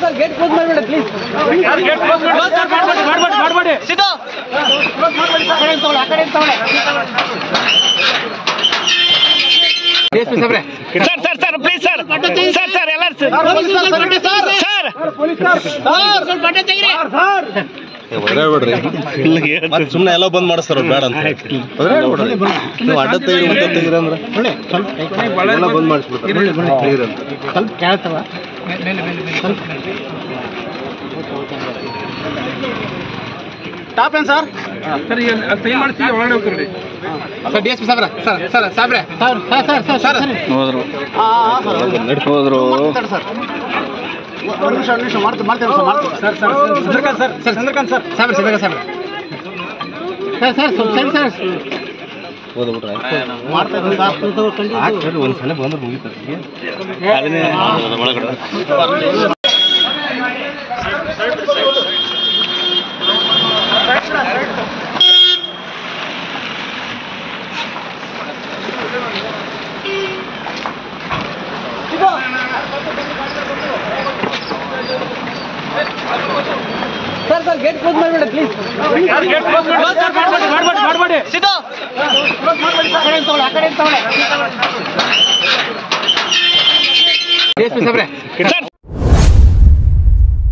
Sir gate close ಮಾಡಬೇಡಿ please. Gate close ಮಾಡಬೇಡಿ ಸಿದ್ದು. ಆ ಕಡೆ ತಗೊಳ್ಳಿ. ಡಿಎಸ್ಪಿ ಸಾಬ್ರೆ. ಸರ್ ಪ್ಲೀಸ್ ಸರ್ ಎಲ್ಲರೂ ಸರ್ ಸುಮ್ಮನೆ ಎಲ್ಲ ಬಂದ್ ಮಾಡಿಸ್ತಾರ ಬೇಡ ಅಂತ ನೀವು ಅಡ್ಡ ತೆಗಿರಿ ಅಂದ್ರೆ ಎಲ್ಲ ಬಂದ್ ಮಾಡಿಸ್ಬಿಡ್ತಾರೆ. ಸ್ವಲ್ಪ ಕೇಳ್ತವ ಟಾಪ್ ಏನು ಸರ್? ಸರ್ ಸಹಿ ಮಾಡಿಸಿ ಒಳಗಡೆ ಹೋಗ್ತೀರಿ ಸರ್ ಡಿ ಎಸ್ ಪಿ ಸಾಬ್ರೆ. ಸರ್ ಸಾಬ್ರೆ ಸರ್ ಹೋದ್ರು ಸರ್ ಒಂದು ನಿಮಿಷ ಮಾಡ್ತೇವೆ ಸರ್. ಚಂದ್ರಕಾಂತ್ ಸರ್ ಸಾಬ್ರೆ ಸರ್ ಓದ್ಬಿಟ್ರೆ ಮಾಡ್ತೇವೆ ಸರ್. ಒಂದ್ಸಲ ಬಂದ್ರೆ ಮುಗಿತಾರೆ. ಸರ್ ಗೇಟ್ ಕ್ಲೋಸ್ ಮಾಡಬೇಡಿ ಪ್ಲೀಸ್. ಗೇಟ್ ಕ್ಲೋಸ್ ಮಾಡಬೇಡಿ ಸಿದ್ದು. ಆ ಕಡೆ ತಗೊಳ್ಳಿ. D S P ಸಾಬ್ರೆ.